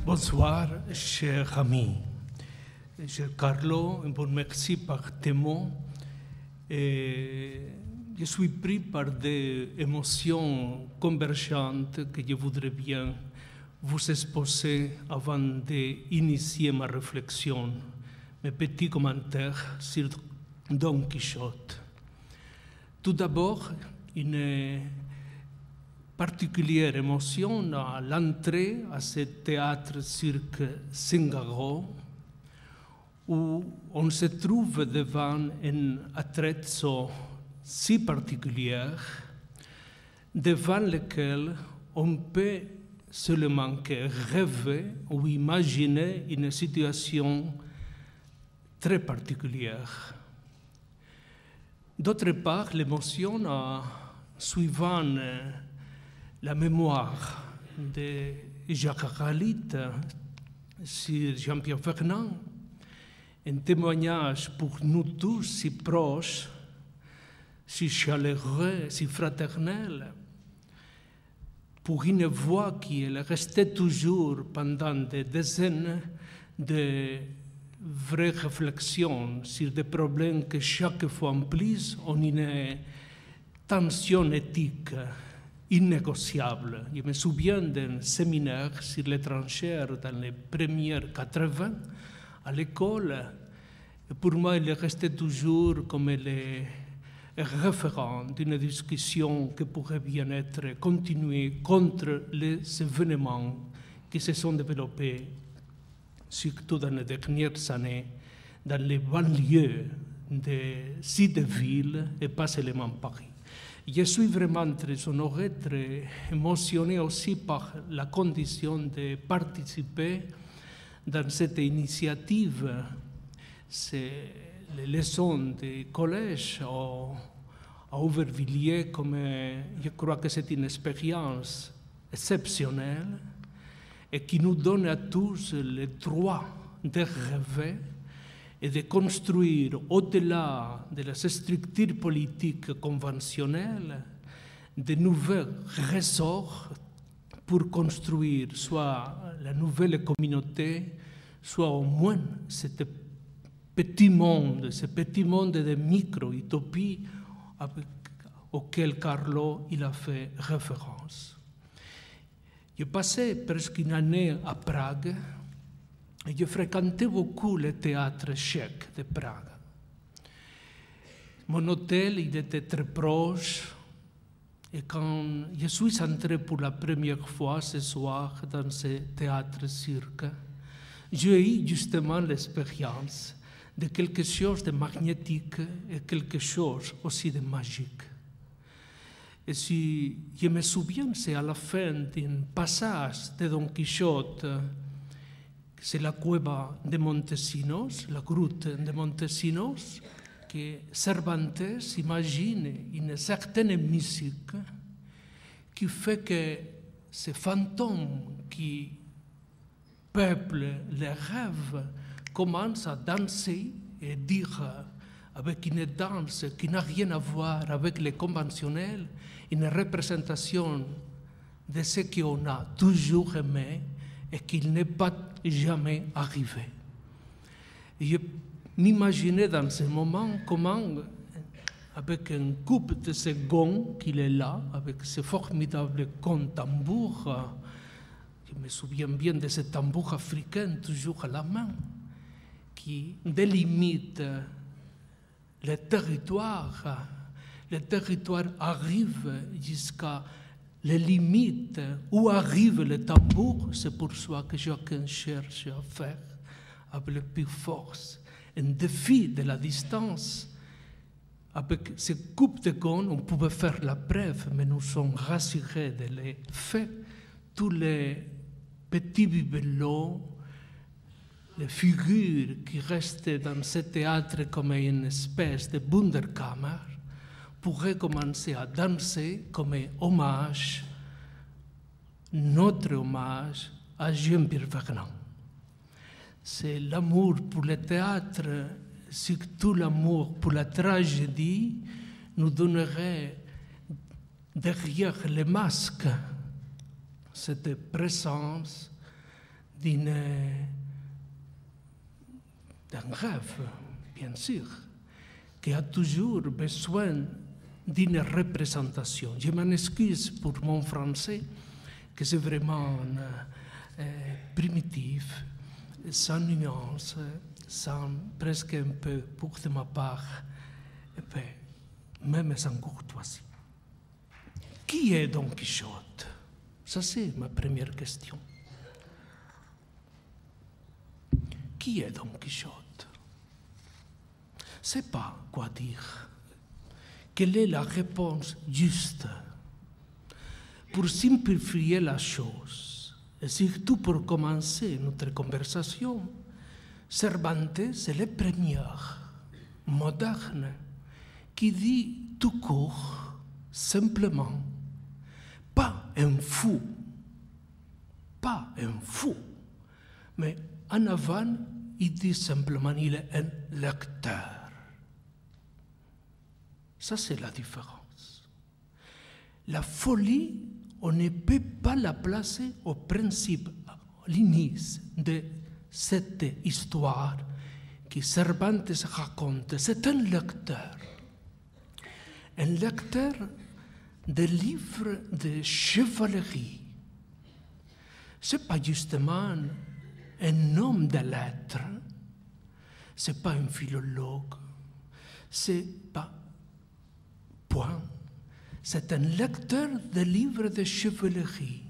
Bonsoir, chers amis. Cher Carlo, un bon merci par tes mots. Et je suis pris par des émotions convergentes que je voudrais bien vous exposer avant d'initier ma réflexion, mes petits commentaires sur Don Quichotte. Tout d'abord, une particulière émotion à l'entrée à ce théâtre-cirque Singaro, où on se trouve devant un attrezzo si particulier, devant lequel on peut seulement que rêver ou imaginer une situation très particulière. D'autre part, l'émotion suivant la mémoire de Jacques Ralit sur Jean-Pierre Vernant, un témoignage pour nous tous si proche, si chaleureux, si fraternel, pour une voix qui est restée toujours pendant des décennies de vraies réflexions sur des problèmes que chaque fois en plus ont une tension éthique innégociable. Je me souviens d'un séminaire sur l'étranger dans les premières 80 à l'école. Et pour moi, il est resté toujours comme le référent d'une discussion qui pourrait bien être continuée contre les événements qui se sont développés, surtout dans les dernières années, dans les banlieues des villes et pas seulement Paris. Je suis vraiment très honoré, très émotionné aussi par la condition de participer dans cette initiative. C'est les leçons du collège à Aubervilliers, comme je crois que c'est une expérience exceptionnelle et qui nous donne à tous le droit de rêver et de construire au-delà de las structures politiques conventionnelles de nouveaux ressorts pour construire soit la nouvelle communauté, soit au moins ce petit monde de micro-utopie auquel Carlo il a fait référence. J'ai passé presque une année à Prague et je fréquentais beaucoup le théâtre tchèque de Prague. Mon hôtel, il était très proche. Et quand je suis entré pour la première fois ce soir dans ce théâtre-cirque, j'ai eu justement l'expérience de quelque chose de magnétique et quelque chose aussi de magique. Et si je me souviens, c'est à la fin d'un passage de Don Quichotte, c'est la cueva de Montesinos, la grotte de Montesinos, que Cervantes imagine une certaine musique qui fait que ces fantômes qui peuplent les rêves commencent à danser et dire avec une danse qui n'a rien à voir avec les conventionnels, une représentation de ce qu'on a toujours aimé et qu'il n'est pas jamais arrivé. Et je m'imaginais dans ce moment comment, avec un couple de ce gong qu'il est là, avec ce formidable tambour, je me souviens bien de ce tambour africain toujours à la main, qui délimite le territoire. Le territoire arrive jusqu'à les limites où arrive le tambour. C'est pour ça que chacun cherche à faire avec le plus force un défi de la distance. Avec ce coupe de gong, on pouvait faire la preuve, mais nous sommes rassurés de les faits. Tous les petits bibelots, les figures qui restaient dans ce théâtre comme une espèce de Wunderkammer, pourraient commencer à danser comme un hommage, notre hommage à Jean-Pierre Vernant. C'est l'amour pour le théâtre, surtout l'amour pour la tragédie, nous donnerait derrière les masques cette présence d'un rêve, bien sûr, qui a toujours besoin d'une représentation. Je m'en excuse pour mon français, que c'est vraiment primitif, sans nuance, sans presque un peu, pour de ma part, même sans courtoisie. Qui est Don Quichotte? Ça, c'est ma première question. Qui est Don Quichotte? Je ne sais pas quoi dire. Quelle est la réponse juste? Pour simplifier la chose, et surtout pour commencer notre conversation, Cervantes est le premier moderne qui dit tout court, simplement, pas un fou, mais en avant, il dit simplement, il est un lecteur. Ça, c'est la différence. La folie, on ne peut pas la placer au principe, à l'inice de cette histoire que Cervantes raconte. C'est un lecteur de livres de chevalerie. Ce n'est pas justement un homme de lettres, ce n'est pas un philologue, c'est pas point. C'est un lecteur de livres de chevalerie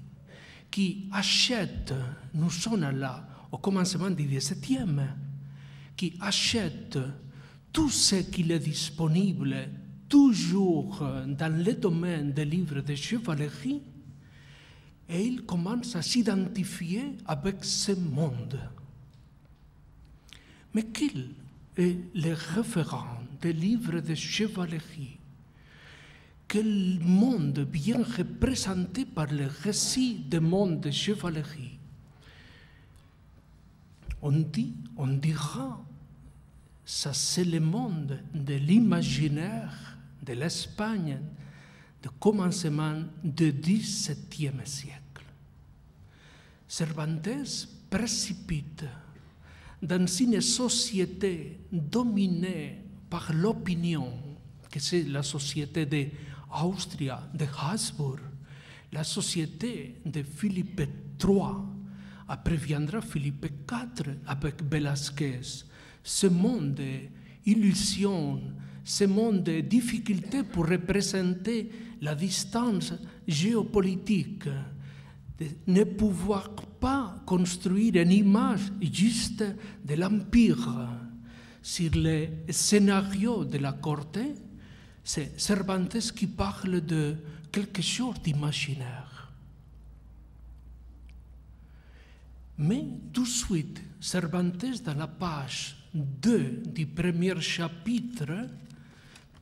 qui achète, nous sommes là au commencement du XVIIe, qui achète tout ce qu'il est disponible toujours dans le domaine des livres de chevalerie, et il commence à s'identifier avec ce monde. Mais quel est le référent des livres de chevalerie? Quel monde bien représenté par le récit des mondes de chevalerie? On dira, ça c'est le monde de l'imaginaire de l'Espagne du commencement du XVIIe siècle. Cervantes précipite dans une société dominée par l'opinion, que c'est la société d'Austria, de Habsbourg, la société de Philippe III, après viendra Philippe IV avec Velázquez. Ce monde d'illusion, ce monde de difficulté pour représenter la distance géopolitique, de ne pouvoir pas construire une image juste de l'Empire. Sur le scénario de la Corte, c'est Cervantes qui parle de quelque chose d'imaginaire. Mais tout de suite, Cervantes, dans la page 2 du premier chapitre,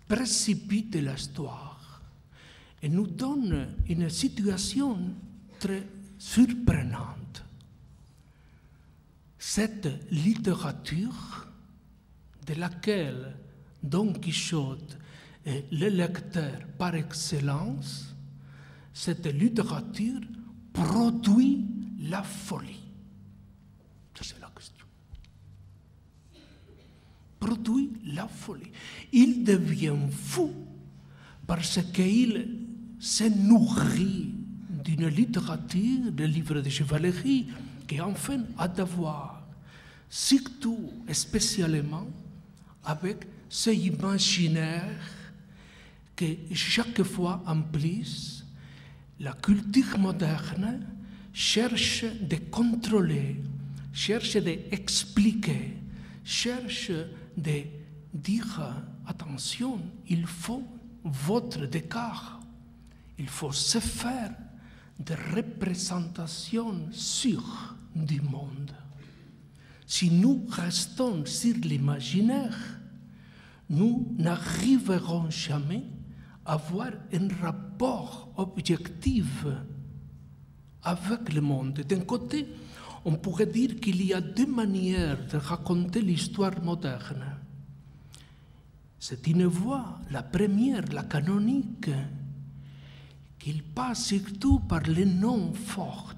précipite l'histoire et nous donne une situation très surprenante. Cette littérature de laquelle Don Quichotte est le lecteur par excellence, cette littérature produit la folie. Ça, c'est la question. Produit la folie. Il devient fou parce qu'il se nourrit d'une littérature, de livres de chevalerie, qui enfin a d'avoir, surtout et spécialement, avec ce imaginaire que chaque fois en plus, la culture moderne cherche de contrôler, cherche d'expliquer, cherche de dire attention, il faut votre décart, il faut se faire des représentations sûres du monde. Si nous restons sur l'imaginaire, nous n'arriverons jamais à avoir un rapport objectif avec le monde. D'un côté, on pourrait dire qu'il y a deux manières de raconter l'histoire moderne. C'est une voie, la première, la canonique, qu'il passe surtout par les noms forts,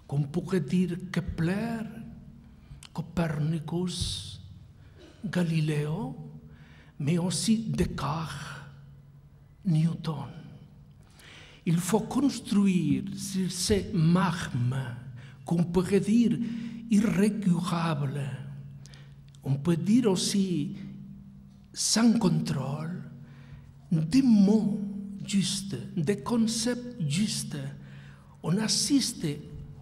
qu'on pourrait dire Kepler, Copernicus, Galiléo, mais aussi Descartes, Newton. Il faut construire sur ces marmes qu'on pourrait dire irrécurables, on peut dire aussi sans contrôle, des mots justes, des concepts justes. On assiste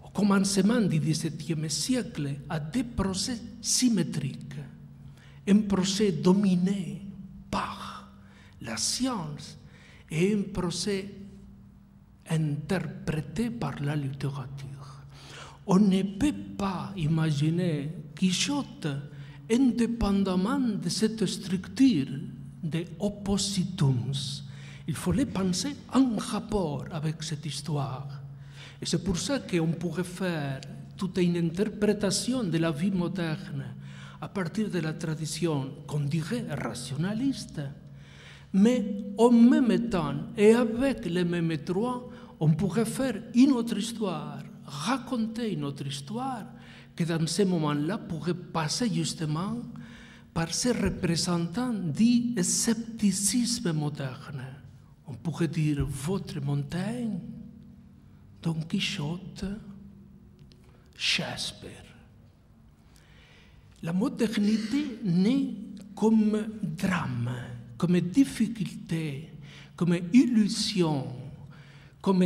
au commencement du XVIIe siècle à des procès symétriques, un procès dominé par la science et un procès interprété par la littérature. On ne peut pas imaginer Quichotte indépendamment de cette structure de oppositums. Il fallait penser en rapport avec cette histoire. Et c'est pour ça qu'on pourrait faire toute une interprétation de la vie moderne à partir de la tradition qu'on dirait rationaliste. Mais en même temps, et avec les mêmes droits, on pourrait faire une autre histoire, raconter une autre histoire, que dans ce moment-là pourrait passer justement par ces représentants du scepticisme moderne. On pourrait dire votre Montaigne, Don Quichotte, Shakespeare. La modernité naît comme drame, comme difficulté, comme illusion, comme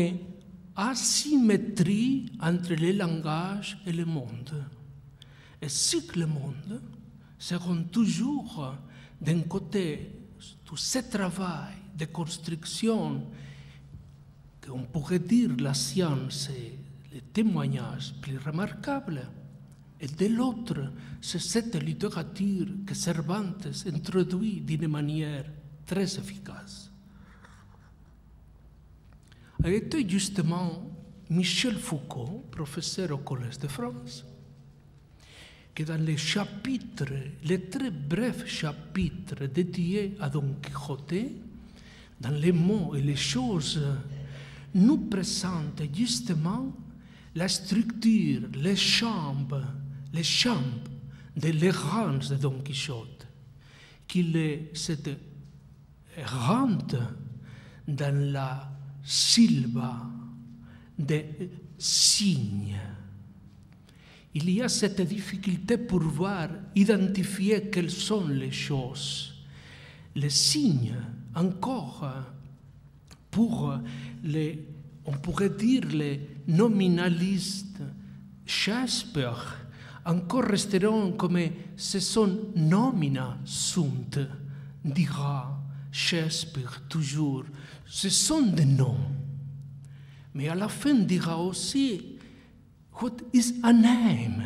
asymétrie entre le langage et le monde. Et si le monde seront toujours d'un côté tout ce travail de construction qu'on pourrait dire la science et les témoignages plus remarquables, et de l'autre, c'est cette littérature que Cervantes introduit d'une manière très efficace. A été justement Michel Foucault, professeur au Collège de France, que dans les chapitres, les très brefs chapitres dédiés à Don Quixote, dans les mots et les choses, nous présente justement la structure, les chambres de l'errance de Don Quichotte, qu'il est cette errante dans la Silva des signes. Il y a cette difficulté pour voir, identifier quelles sont les choses. Les signes, encore, pour les, on pourrait dire les nominalistes, Shakespeare, encore resteront comme ce sont nomina sunt, dira Shakespeare toujours. Ce sont des noms. Mais à la fin, dira aussi, what is a name?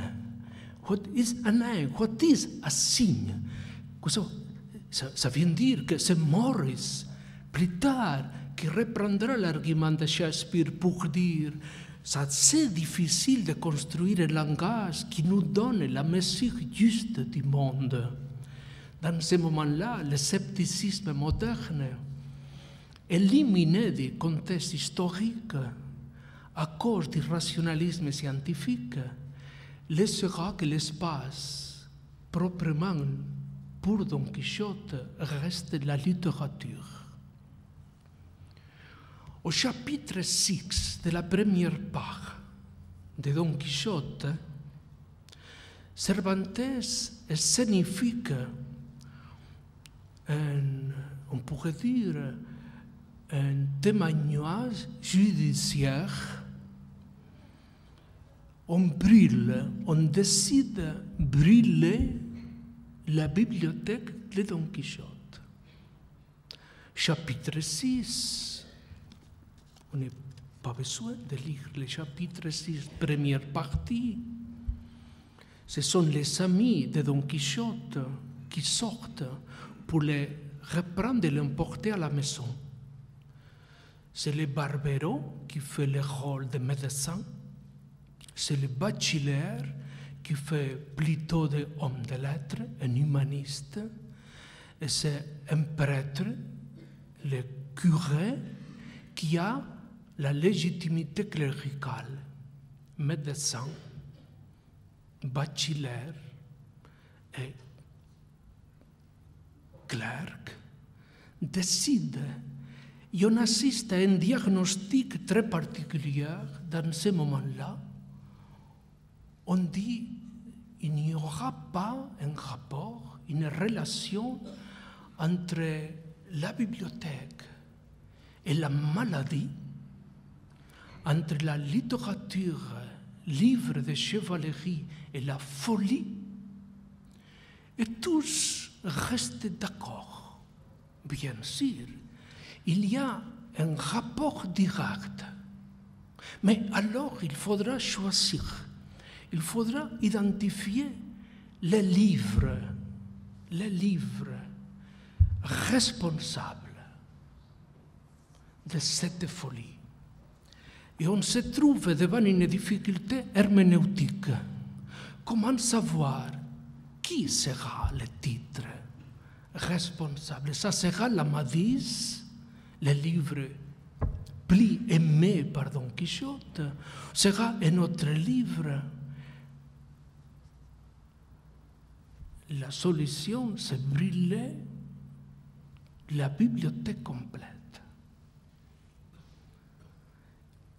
What is a name? What is a sign? Ça vient dire que c'est Morris, plus tard, qui reprendra l'argument de Shakespeare pour dire c'est difficile de construire un langage qui nous donne la mesure juste du monde. Dans ce moment-là, le scepticisme moderne, éliminé du contexte historique à cause du rationalisme scientifique, laissera que l'espace proprement pour Don Quichotte reste la littérature. Au chapitre 6 de la première part de Don Quichotte, Cervantes signifie on pourrait dire, un témoignage judiciaire. On brûle, on décide de brûler la bibliothèque de Don Quichotte. Chapitre 6. On n'a pas besoin de lire le chapitre 6, première partie. Ce sont les amis de Don Quichotte qui sortent pour les reprendre et l'emporter à la maison. C'est le Barbero qui fait le rôle de médecin. C'est le Bachiller qui fait plutôt d'homme de lettres, un humaniste. Et c'est un prêtre, le curé, qui a la légitimité cléricale. médecin, bachiller et clerc, décide et on assiste à un diagnostic très particulier dans ce moment-là. On dit qu'il n'y aura pas un rapport, une relation entre la bibliothèque et la maladie, entre la littérature, livre de chevalerie et la folie, et tous restent d'accord. Bien sûr, il y a un rapport direct, mais alors il faudra choisir, il faudra identifier les livres responsables de cette folie. Et on se trouve devant une difficulté herméneutique. Comment savoir qui sera le titre responsable? Ça sera l'Amadis, le livre plus aimé par Don Quichotte, sera un autre livre. La solution, c'est brûler la bibliothèque complète.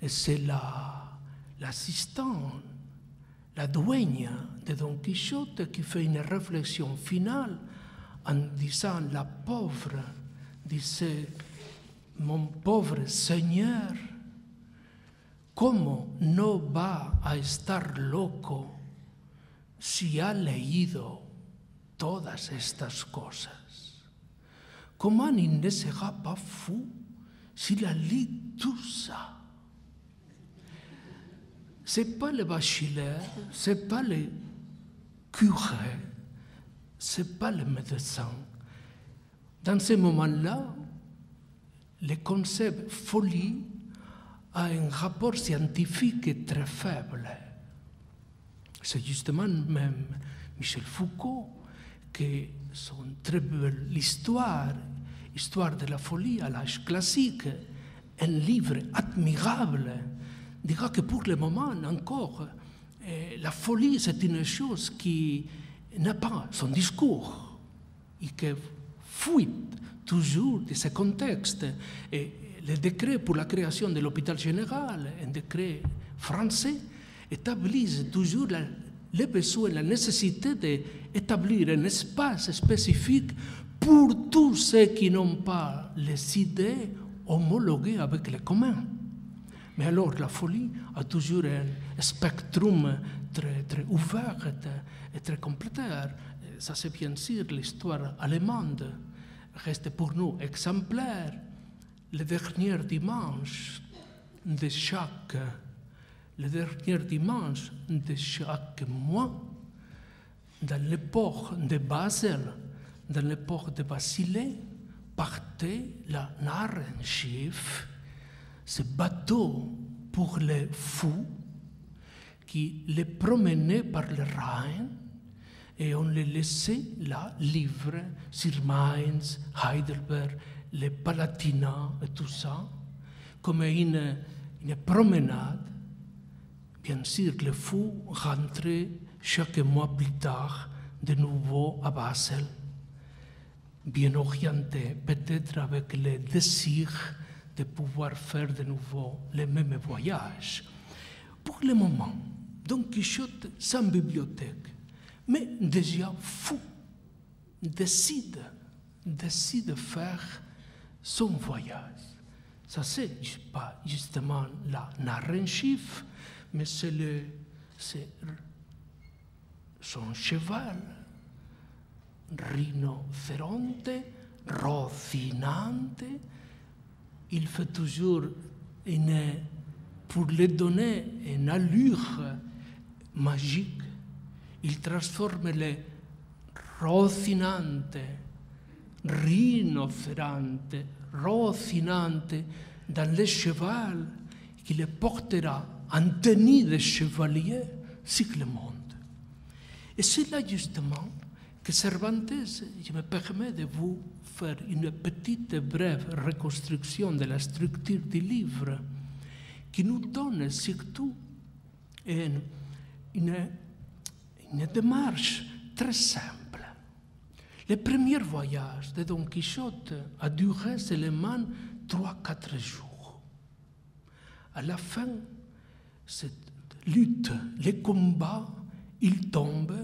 Et c'est l'assistant, la dueña de Don Quichotte qui fait une réflexion finale en disant, la pauvre disait, mon pauvre Seigneur, ¿cómo no va a estar loco si ha leído todas estas cosas? Comment il ne sera pas fou s'il a lu tout ça? Ce n'est pas le bachiller, ce n'est pas le curé, ce n'est pas le médecin. Dans ce moment-là, le concept folie a un rapport scientifique très faible. C'est justement même Michel Foucault que son très belle histoire de la folie à l'âge classique, un livre admirable, dira que pour le moment encore, la folie c'est une chose qui n'a pas son discours et qui fuit toujours de ce contexte. Et le décret pour la création de l'hôpital général, un décret français, établissent toujours le besoin, la nécessité d'établir un espace spécifique pour tous ceux qui n'ont pas les idées homologuées avec les communs. Mais alors la folie a toujours un spectrum très ouvert et très complétaire. Ça c'est bien sûr l'histoire allemande, reste pour nous exemplaire. Le dernier dimanche de chaque mois, dans le port de Basel, dans le port de Basilée, partait la Narrenschiff, ce bateau pour les fous qui les promenait par le Rhin et on les laissait là, livres sur Mainz, Heidelberg, les Palatinats et tout ça, comme une promenade. Bien sûr, les fous rentraient chaque mois plus tard de nouveau à Basel, bien orientés, peut-être avec le désir de pouvoir faire de nouveau les mêmes voyages. Pour le moment, Don Quichotte sans bibliothèque, mais déjà fou, décide faire son voyage. Ça, c'est pas justement la Narrenschiff, mais c'est son cheval, rhinocéronte, Rocinante. Il fait toujours pour lui donner une allure magique, il transforme le Rocinante, rhinocéronte, Rocinante dans le cheval qui le portera en tenue de chevalier sur le monde. Et c'est là justement que Cervantes, je me permets de vous faire une petite brève reconstruction de la structure du livre qui nous donne surtout Et une démarche très simple. Le premier voyage de Don Quichotte a duré seulement 3-4 jours. À la fin, cette lutte, les combats, il tombe,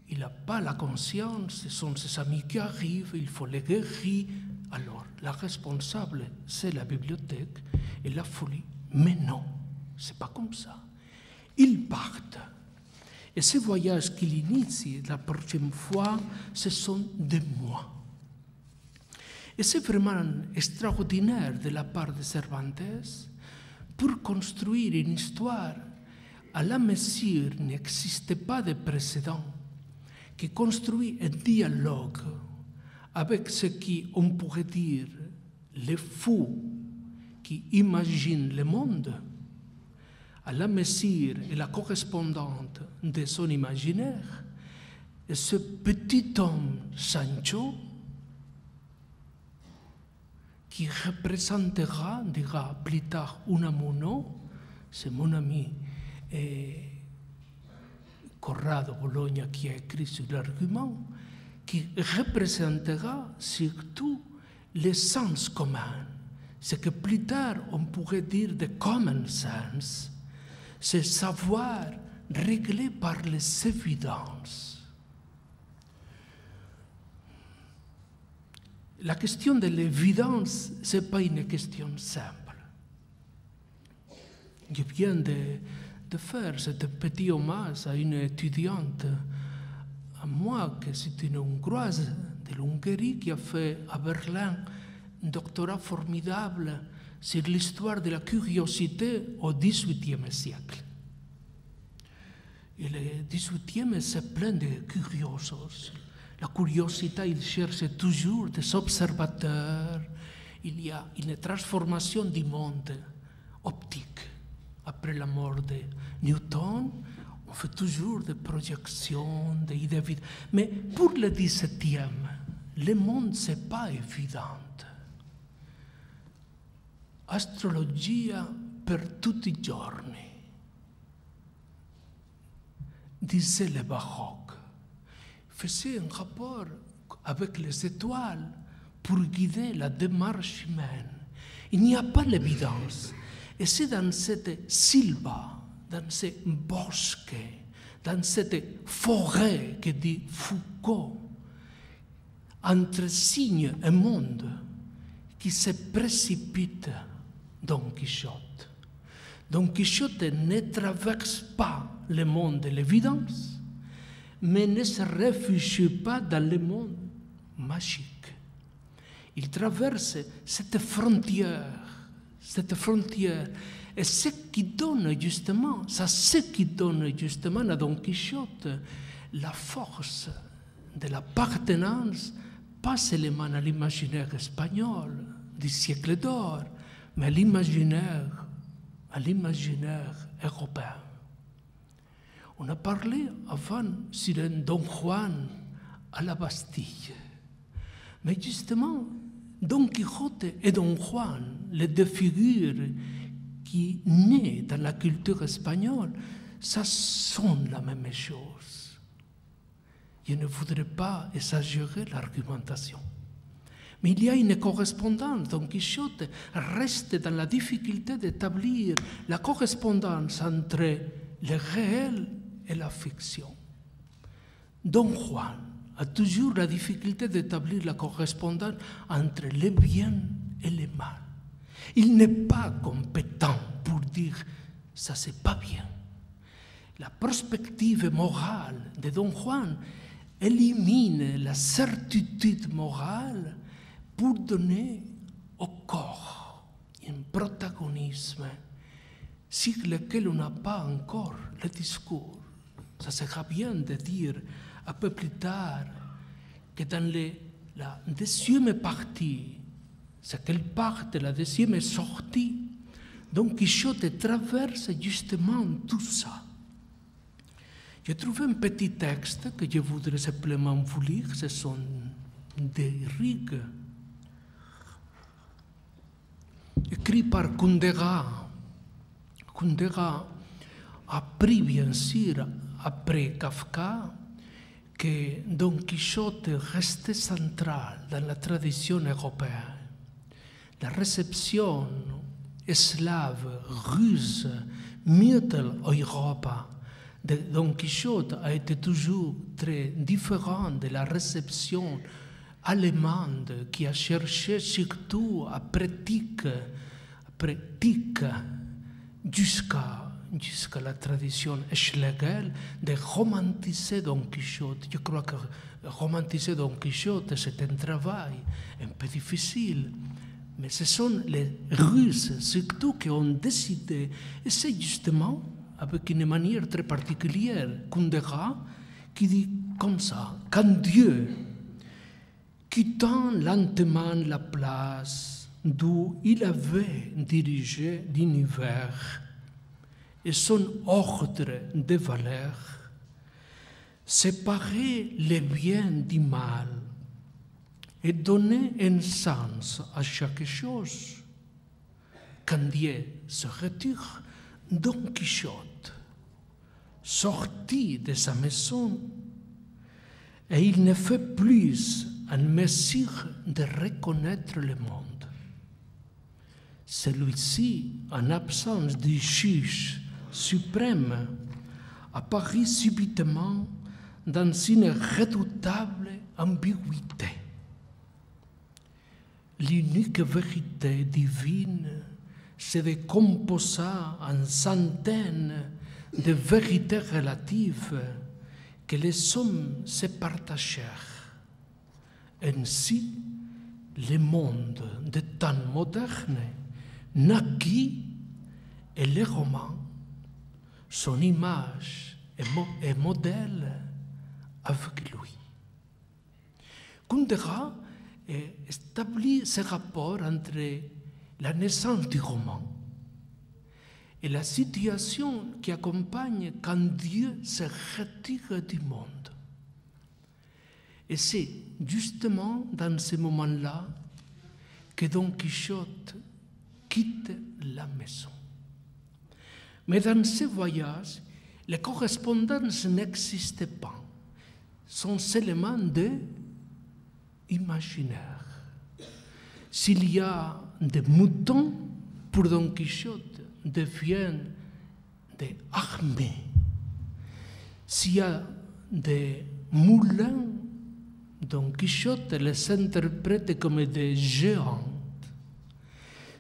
il n'a pas la conscience, ce sont ses amis qui arrivent, il faut les guérir. Alors, la responsable, c'est la bibliothèque et la folie. Mais non, c'est pas comme ça. Ils partent. Et ces voyages qu'il initie la prochaine fois, ce sont des mois. Et c'est vraiment extraordinaire de la part de Cervantes pour construire une histoire à la mesure n'existe pas de précédent qui construit un dialogue avec ce qu'on pourrait dire les fous qui imaginent le monde, à la mesure et la correspondante de son imaginaire, et ce petit homme Sancho qui représentera, dira plus tard Unamuno, c'est mon ami Corrado Bologna qui a écrit sur l'argument, qui représentera surtout le sens commun, ce que plus tard on pourrait dire de common sense, c'est savoir réglé par les évidences. La question de l'évidence, ce n'est pas une question simple. Je viens de faire ce petit hommage à une étudiante, à moi, que c'est une Hongroise de l'Hongrie qui a fait à Berlin un doctorat formidable sur l'histoire de la curiosité au XVIIIe siècle. Et le XVIIIe, c'est plein de curiosos. La curiosité, il cherche toujours des observateurs. Il y a une transformation du monde optique. Après la mort de Newton, on fait toujours des projections, des idées vides. Mais pour le XVIIe, le monde, ce n'est pas évident. Astrologia per tutti i giorni, disait le baroque. Faisait un rapport avec les étoiles pour guider la démarche humaine. Il n'y a pas l'évidence. Et c'est dans cette sylva, dans ces bosques, dans cette forêt que dit Foucault, entre signe et monde, qui se précipite Don Quichotte. Don Quichotte ne traverse pas le monde de l'évidence, mais ne se réfugie pas dans le monde magique. Il traverse cette frontière, et ce qui donne justement, à Don Quichotte la force de l'appartenance, pas seulement à l'imaginaire espagnol du siècle d'or, mais à l'imaginaire européen. On a parlé avant sur un Don Juan à la Bastille. Mais justement, Don Quichotte et Don Juan, les deux figures qui naissent dans la culture espagnole, ça sonne la même chose. Je ne voudrais pas exagérer l'argumentation. Mais il y a une correspondance. Don Quichotte reste dans la difficulté d'établir la correspondance entre le réel et la fiction. Don Juan a toujours la difficulté d'établir la correspondance entre le bien et le mal. Il n'est pas compétent pour dire « ça c'est pas bien ». La perspective morale de Don Juan élimine la certitude morale pour donner au corps un protagonisme sur lequel on n'a pas encore le discours. Ça sera bien de dire un peu plus tard que dans la deuxième partie, c'est quelle part de la deuxième sortie, Don Quichotte traverse justement tout ça. J'ai trouvé un petit texte que je voudrais simplement vous lire, ce sont des rigs écrits par Kundera. Kundera appris bien sûr, après Kafka, que Don Quichotte restait central dans la tradition européenne. La réception slave, russe, Mitteleurope de Don Quichotte a été toujours très différente de la réception allemande qui a cherché surtout à pratiquer jusqu'à la tradition Schlegel de romantiser Don Quichotte. Je crois que romantiser Don Quichotte, c'est un travail un peu difficile. Mais ce sont les Russes, surtout, qui ont décidé, et c'est justement, avec une manière très particulière, Kundera, qui dit comme ça, quand Dieu, quittant lentement la place d'où il avait dirigé l'univers et son ordre de valeurs, séparer le bien du mal, et donner un sens à chaque chose. Quand Dieu se retire, Don Quichotte sortit de sa maison et il ne fait plus en mesure de reconnaître le monde. Celui-ci, en absence du juge suprême, apparaît subitement dans une redoutable ambiguïté. L'unique vérité divine se décomposa en centaines de vérités relatives que les hommes se partagèrent. Ainsi, le monde des temps modernes naquit et le roman, son image et modèle avec lui. Kundera établit ce rapport entre la naissance du roman et la situation qui accompagne quand Dieu se retire du monde. Et c'est justement dans ce moment-là que Don Quichotte quitte la maison. Mais dans ce voyage, les correspondances n'existaient pas, sont seulement des imaginaires. S'il y a des moutons, pour Don Quichotte deviennent des armées. S'il y a des moulins, Don Quichotte les interprète comme des géants.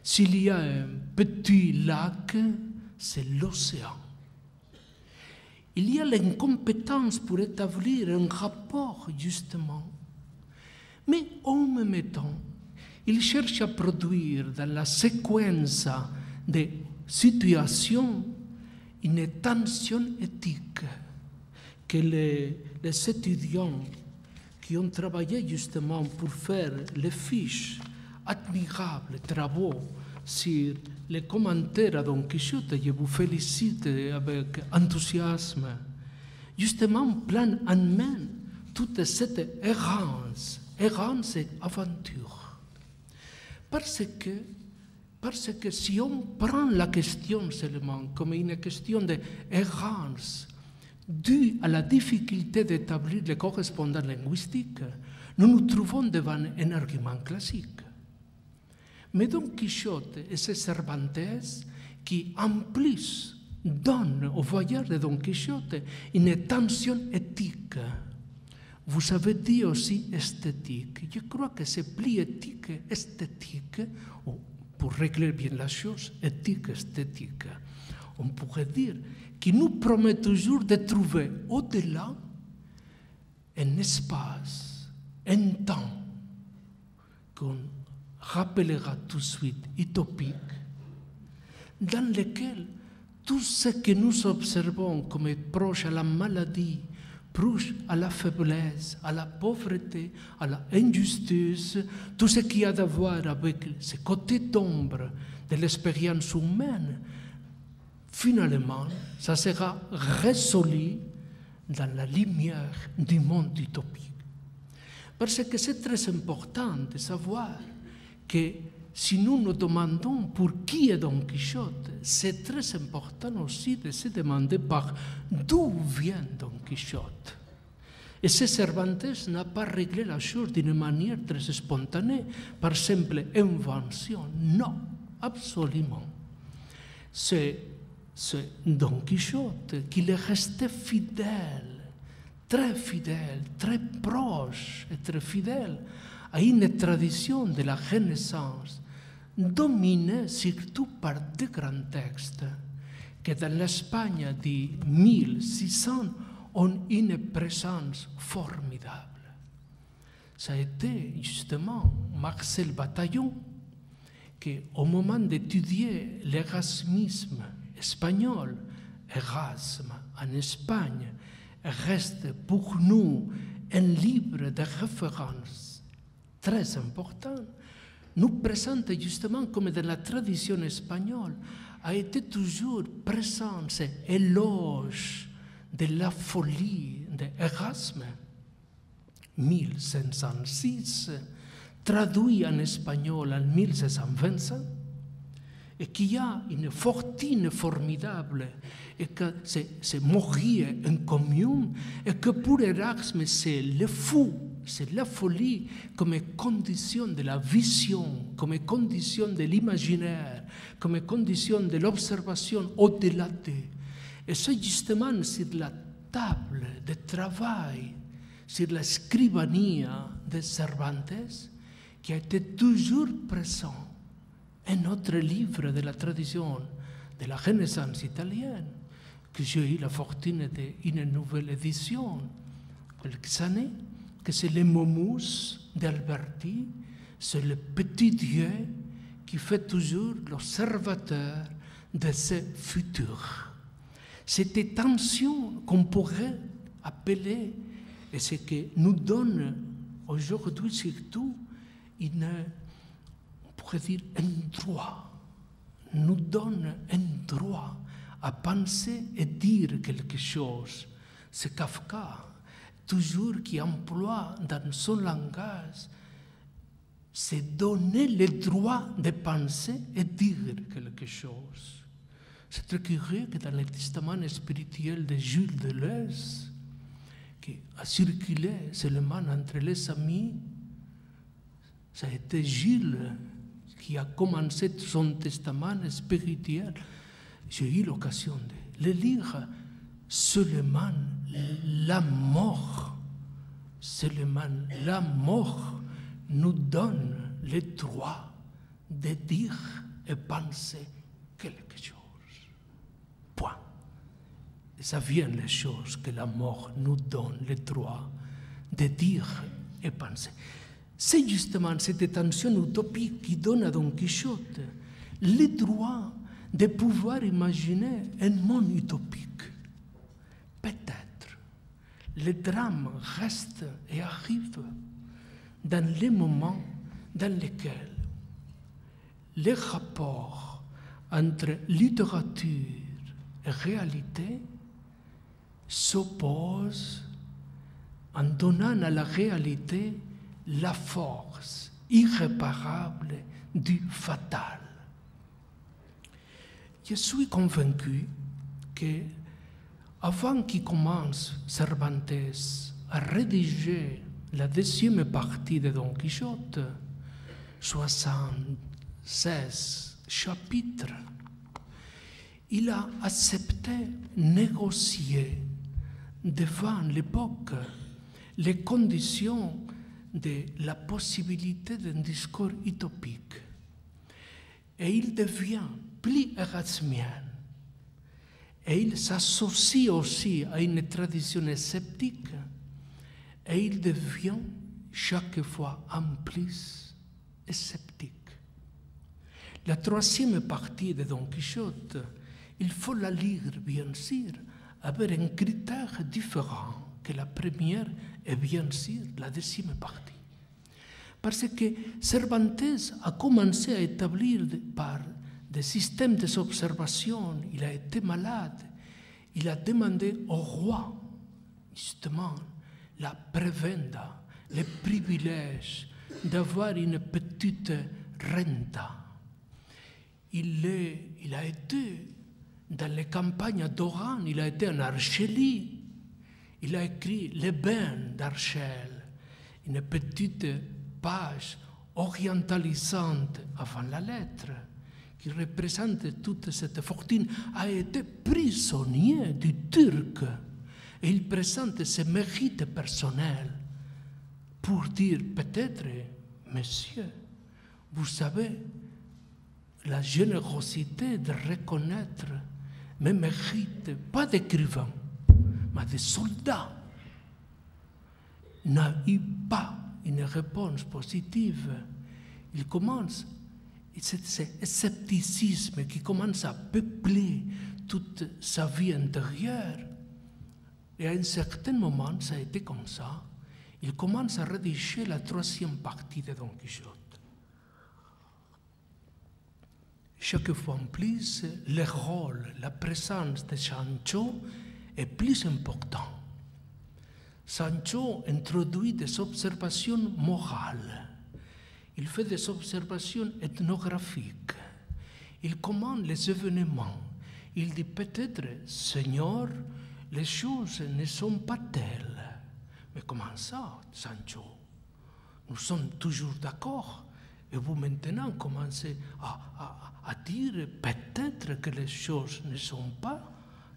S'il y a un petit lac, c'est l'océan. Il y a l'incompétence pour établir un rapport, justement. Mais en même temps, il cherche à produire dans la séquence des situations une tension éthique que les étudiants qui ont travaillé justement pour faire les fiches admirables travaux sur les commentaires à Don Quichotte, je vous félicite avec enthousiasme, justement prennent en main toute cette errance et aventure. Parce que si on prend la question seulement comme une question d'errance due à la difficulté d'établir les correspondances linguistiques, nous nous trouvons devant un argument classique. Mais Don Quichotte et ses Cervantes qui, en plus, donnent au voyage de Don Quichotte une tension éthique. Vous avez dit aussi esthétique. Je crois que c'est plus éthique, esthétique, ou pour régler bien la chose, éthique, esthétique. On pourrait dire qu'il nous promet toujours de trouver au-delà un espace, un temps qu'on rappellera tout de suite utopique, dans lequel tout ce que nous observons comme proche à la maladie, proche à la faiblesse, à la pauvreté, à l'injustice, tout ce qui a à voir avec ce côté d'ombre de l'expérience humaine, finalement, ça sera résolu dans la lumière du monde utopique. Parce que c'est très important de savoir que si nous nous demandons pour qui est Don Quichotte, c'est très important aussi de se demander par d'où vient Don Quichotte. Et ce Cervantes n'a pas réglé la chose d'une manière très spontanée, par simple invention. Non, absolument. C'est Don Quichotte qu'il est resté fidèle, très proche et très fidèle à une tradition de la Renaissance, dominée surtout par deux grands textes qui, dans l'Espagne de 1600, ont une présence formidable. Ça a été justement Marcel Bataillon qui, au moment d'étudier l'érasmisme espagnol, Erasme en Espagne, reste pour nous un livre de référence très important, nous présente justement comme dans la tradition espagnole a été toujours présent cet éloge de la folie d'Erasme, 1506, traduit en espagnol en 1625, et qui a une fortune formidable, et que c'est mourir en commun, et que pour Erasme c'est le fou, c'est la folie comme condition de la vision, comme condition de l'imaginaire, comme condition de l'observation au-delà d'eux. Et c'est justement sur la table de travail, sur la scribania de Cervantes, qui a été toujours présent un autre livre de la tradition de la Renaissance italienne, que j'ai eu la fortune d'une nouvelle édition, quelques années, que c'est le Momus d'Alberti, c'est le petit Dieu qui fait toujours l'observateur de ce futur. Cette tension qu'on pourrait appeler, et ce qui nous donne aujourd'hui surtout on pourrait dire un droit, nous donne un droit à penser et dire quelque chose. C'est Kafka, toujours qui emploie dans son langage, c'est donner le droit de penser et dire quelque chose. C'est très curieux que dans le testament spirituel de Jules Deleuze, qui a circulé seulement entre les amis, ça a été Gilles qui a commencé son testament spirituel. J'ai eu l'occasion de le lire. Seulement la mort nous donne le droit de dire et penser quelque chose. Point. Et ça vient les choses que la mort nous donne le droit de dire et penser. C'est justement cette tension utopique qui donne à Don Quichotte le droit de pouvoir imaginer un monde utopique. Peut-être, le drame reste et arrive dans les moments dans lesquels les rapports entre littérature et réalité s'opposent en donnant à la réalité la force irréparable du fatal. Je suis convaincu que avant qu'il commence Cervantes à rédiger la deuxième partie de Don Quichotte, 76 chapitres, il a accepté négocier devant l'époque les conditions de la possibilité d'un discours utopique. Et il devient plus érasmien. Et il s'associe aussi à une tradition sceptique. Et il devient chaque fois en plus sceptique. La troisième partie de Don Quichotte, il faut la lire, bien sûr, avec un critère différent que la première et bien sûr la deuxième partie. Parce que Cervantes a commencé à établir par des systèmes d'observation, il a été malade, il a demandé au roi, justement, la prévenda, le privilège d'avoir une petite renta. Il a été dans les campagnes d'Oran, il a été en Archélie. Il a écrit Les Bains d'Archel, une petite page orientalisante avant la lettre, qui représente toute cette fortune, a été prisonnier du Turc. Et il présente ses mérites personnels pour dire peut-être, monsieur, vous savez, la générosité de reconnaître mes mérites, pas d'écrivain, mais de soldat, n'a eu pas une réponse positive. Il commence, c'est ce scepticisme qui commence à peupler toute sa vie intérieure. Et à un certain moment, ça a été comme ça. Il commence à rédiger la troisième partie de Don Quichotte. Chaque fois en plus, le rôle, la présence de Sancho est plus important. Sancho introduit des observations morales. Il fait des observations ethnographiques. Il commande les événements. Il dit peut-être, Seigneur, les choses ne sont pas telles. Mais comment ça, Sancho? Nous sommes toujours d'accord. Et vous maintenant commencez à dire peut-être que les choses ne sont pas.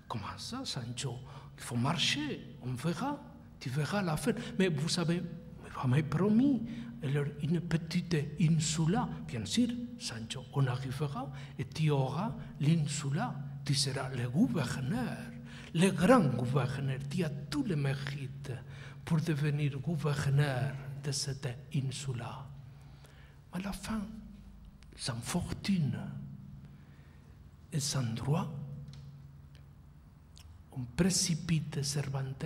Comment ça, Sancho? Il faut marcher, on verra. Tu verras la fin. Mais vous savez, vous m'avez promis une petite insula. Bien sûr, Sancho, on arrivera et tu auras l'insula. Tu seras le gouverneur, le grand gouverneur. Tu as tous les mérites pour devenir gouverneur de cette insula. À la fin, sans fortune et sans droit, on précipite Cervantes.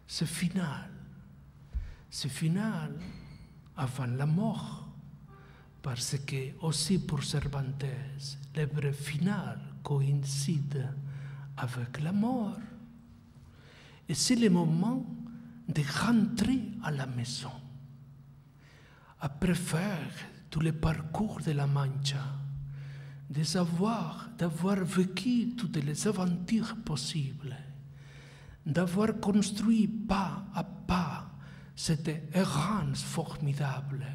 C'est final avant la mort, parce que aussi pour Cervantes, l'œuvre finale coïncide avec la mort. Et c'est le moment de rentrer à la maison. Après faire tous les parcours de la Mancha, d'avoir vécu toutes les aventures possibles, d'avoir construit pas à pas cette errance formidable.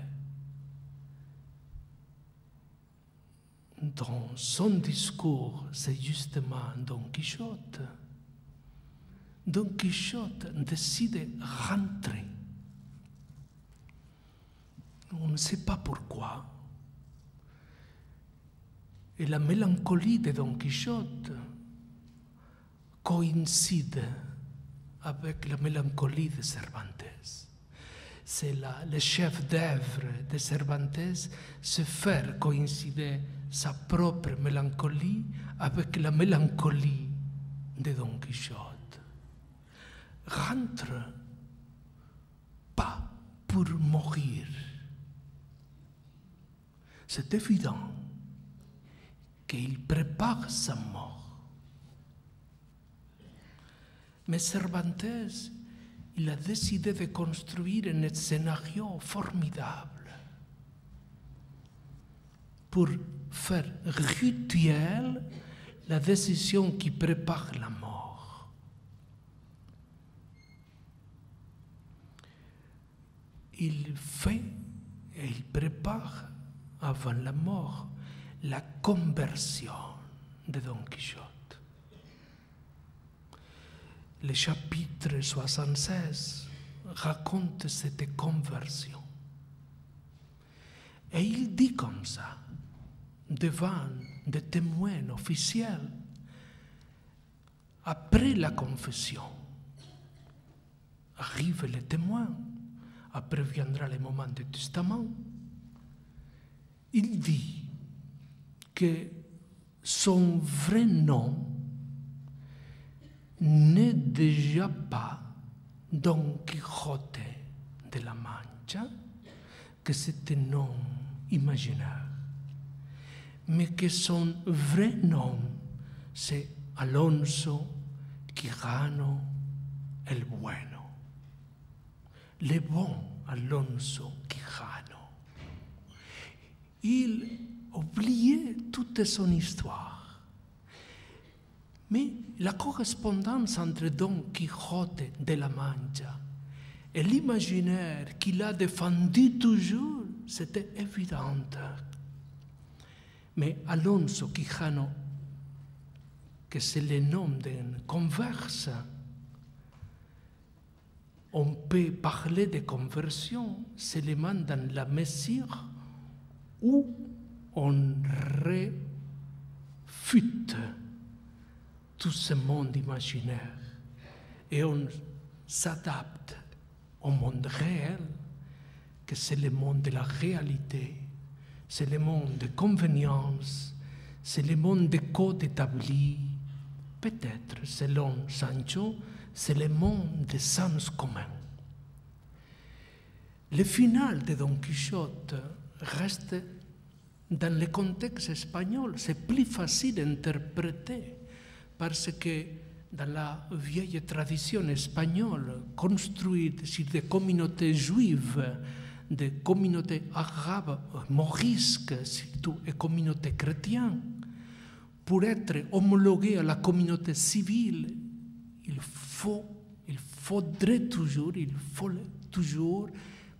Dans son discours, c'est justement Don Quichotte. Don Quichotte décide de rentrer. On ne sait pas pourquoi. Et la mélancolie de Don Quichotte coïncide avec la mélancolie de Cervantes. C'est le chef d'œuvre de Cervantes, c'est faire coïncider sa propre mélancolie avec la mélancolie de Don Quichotte. Rentre pas pour mourir. C'est évident qu'il prépare sa mort. Mais Cervantes, il a décidé de construire un scénario formidable pour faire rituel la décision qui prépare la mort. Il fait et il prépare avant la mort la conversion de Don Quichotte. Le chapitre 76 raconte cette conversion. Et il dit comme ça, devant des témoins officiels, après la confession, arrivent les témoins, après viendra le moment du testament, il dit que son vrai nom n'est déjà pas Don Quijote de la Mancha, que c'est un nom imaginaire, mais que son vrai nom, c'est Alonso Quijano el Bueno, le bon Alonso Quijano. il oubliait toute son histoire. Mais la correspondance entre Don Quixote de la Mancha et l'imaginaire qu'il a défendu toujours, c'était évidente. Mais Alonso Quijano, que c'est le nom d'une converse, on peut parler de conversion seulement dans la mesure où on réfute tout ce monde imaginaire et on s'adapte au monde réel, que c'est le monde de la réalité, c'est le monde de convenience, c'est le monde des codes établis. Peut-être, selon Sancho, c'est le monde des sens communs. Le final de Don Quichotte reste dans le contexte espagnol. C'est plus facile d'interpréter parce que dans la vieille tradition espagnole, construite sur des communautés juives, des communautés arabes, morisques surtout, et communautés chrétiennes, pour être homologué à la communauté civile, il faudrait toujours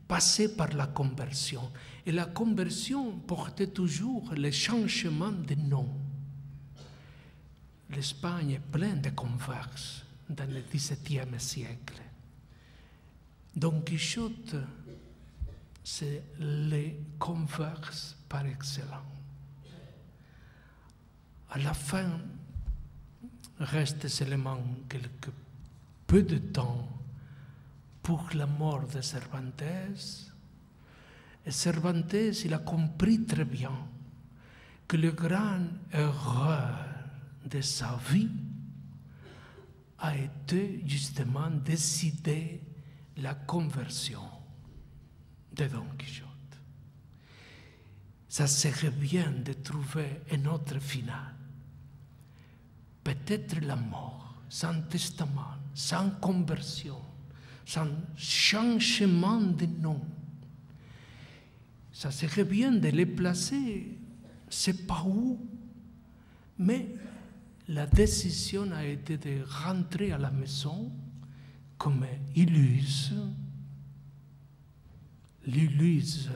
passer par la conversion. Et la conversion portait toujours le changement de nom. L'Espagne est pleine de converses dans le XVIIe siècle. Don Quichotte, c'est les converses par excellence. À la fin, reste seulement quelque peu de temps pour la mort de Cervantes. Et Cervantes, il a compris très bien que le grand erreur de sa vie a été justement décider la conversion de Don Quichotte. Ça serait bien de trouver un autre final. Peut-être la mort, sans testament, sans conversion, sans changement de nom. Ça serait bien de les placer, c'est pas où, mais la décision a été de rentrer à la maison comme Illusse, l'Illusse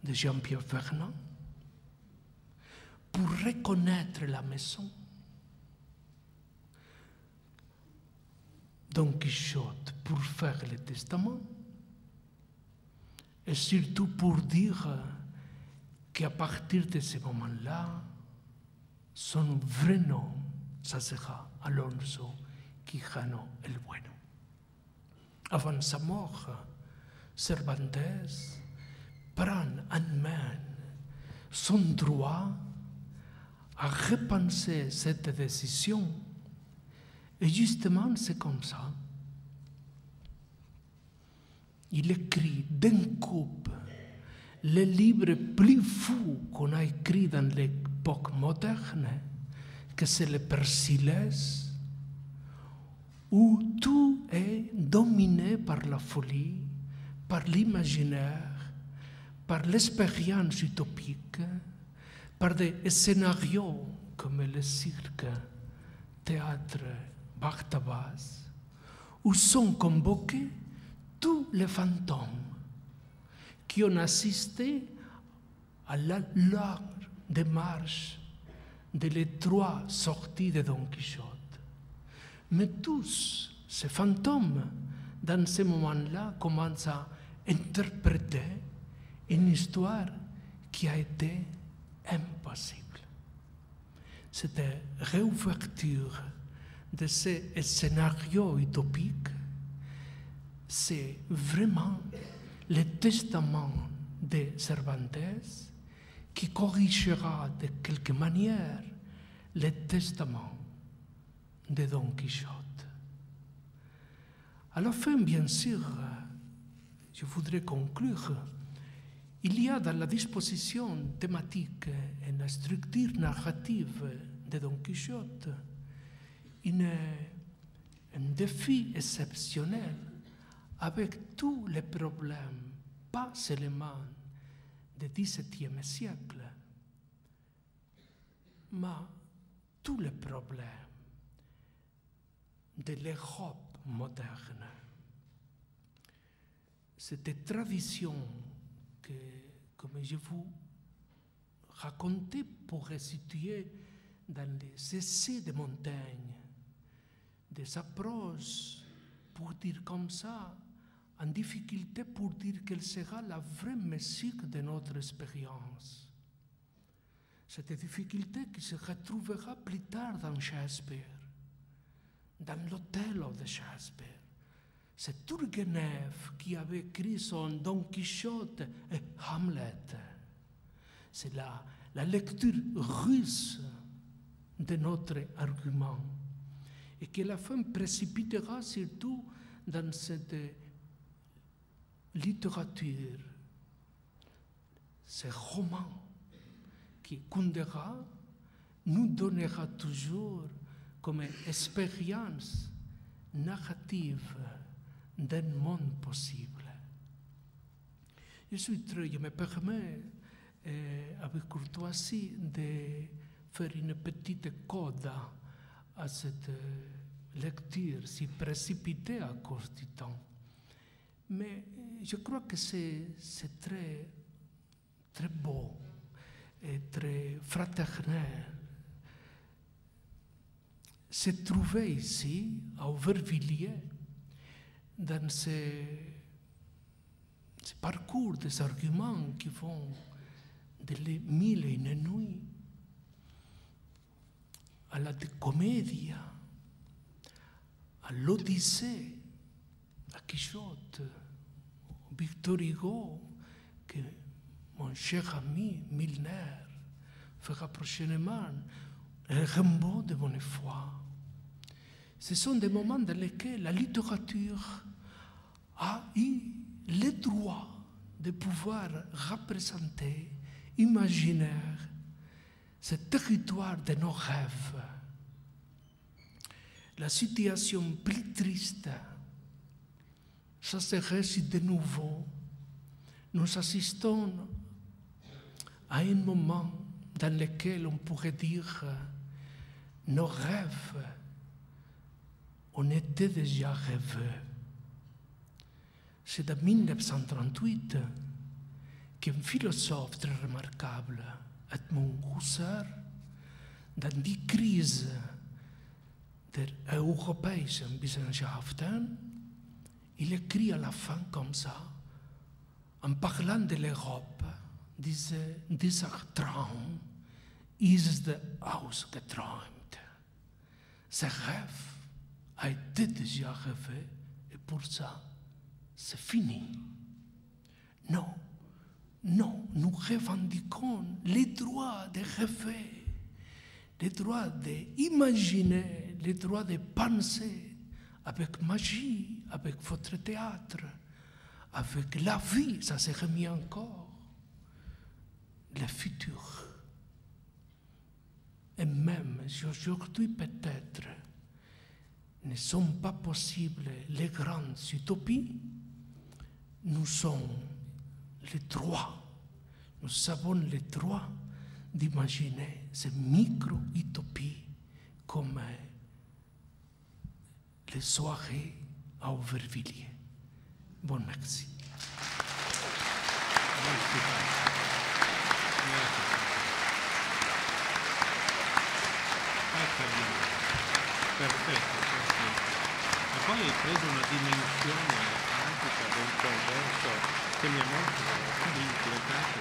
de Jean-Pierre Vernant, pour reconnaître la maison. Don Quichotte pour faire le testament, et surtout pour dire qu'à partir de ce moment-là, son vrai nom, ça sera Alonso Quijano el Bueno. Avant sa mort, Cervantes prend en main son droit à repenser cette décision. Et justement, c'est comme ça. Il écrit d'un coup le livre plus fou qu'on a écrit dans l'époque moderne, que c'est le Persillès, où tout est dominé par la folie, par l'imaginaire, par l'expérience utopique, par des scénarios comme le cirque, théâtre, Bartabas, où sont convoqués tous les fantômes qui ont assisté à la longue démarche de les 3 sorties de Don Quichotte. Mais tous ces fantômes, dans ce moment-là, commencent à interpréter une histoire qui a été impossible. Cette réouverture de ces scénarios utopiques, c'est vraiment le testament de Cervantes qui corrigera de quelque manière le testament de Don Quichotte. À la fin, bien sûr, je voudrais conclure. Il y a dans la disposition thématique et la structure narrative de Don Quichotte un défi exceptionnel avec tous les problèmes, pas seulement du XVIIe siècle. Mais tous les problèmes de l'Europe moderne, cette tradition que, comme je vous racontais, pourrait situer dans les essais de Montaigne, des approches, pour dire comme ça, en difficulté pour dire quelle sera la vraie musique de notre expérience. Cette difficulté qui se retrouvera plus tard dans Shakespeare, dans l'Othello de Shakespeare. C'est Turgenev qui avait écrit son Don Quichotte et Hamlet. C'est la lecture russe de notre argument et qui à la fin précipitera surtout dans cette littérature, ce roman qui Kundera nous donnera toujours comme expérience narrative d'un monde possible. Je me permets avec courtoisie de faire une petite coda à cette lecture si précipitée à cause du temps. Mais je crois que c'est très, très beau et très fraternel. Se trouver ici, à Aubervilliers, dans ce parcours des arguments qui vont de les mille et une nuits à la Commedia, à l'Odyssée, à Quichotte, à Victor Hugo, que mon cher ami Milner fera prochainement, le Rimbaud de Bonnefoy. Ce sont des moments dans lesquels la littérature a eu le droit de pouvoir représenter, imaginer ce territoire de nos rêves. La situation plus triste, ça serait si de nouveau nous assistons à un moment dans lequel on pourrait dire nos rêves, on était déjà rêveux. C'est en 1938 qu'un philosophe très remarquable, Edmund Husserl, dans die Krise der europäischen Wissenschaften, il écrit à la fin comme ça, en parlant de l'Europe, disait, dieser Traum ist ausgeträumt. Ce rêve a été déjà rêvé et pour ça, c'est fini. Non, non, nous revendiquons les droits de rêver, les droits d'imaginer, les droits de penser avec magie, avec votre théâtre, avec la vie, ça serait mieux encore, le futur. Et même si aujourd'hui peut-être ne sont pas possibles les grandes utopies, nous avons le droit, nous avons le droit d'imaginer ces micro-utopies comme les soirées à Aubervilliers. Bon, merci. Perfetto, perfetto. E poi hai preso una dimensione antica del converso che mi ha molto inquietato.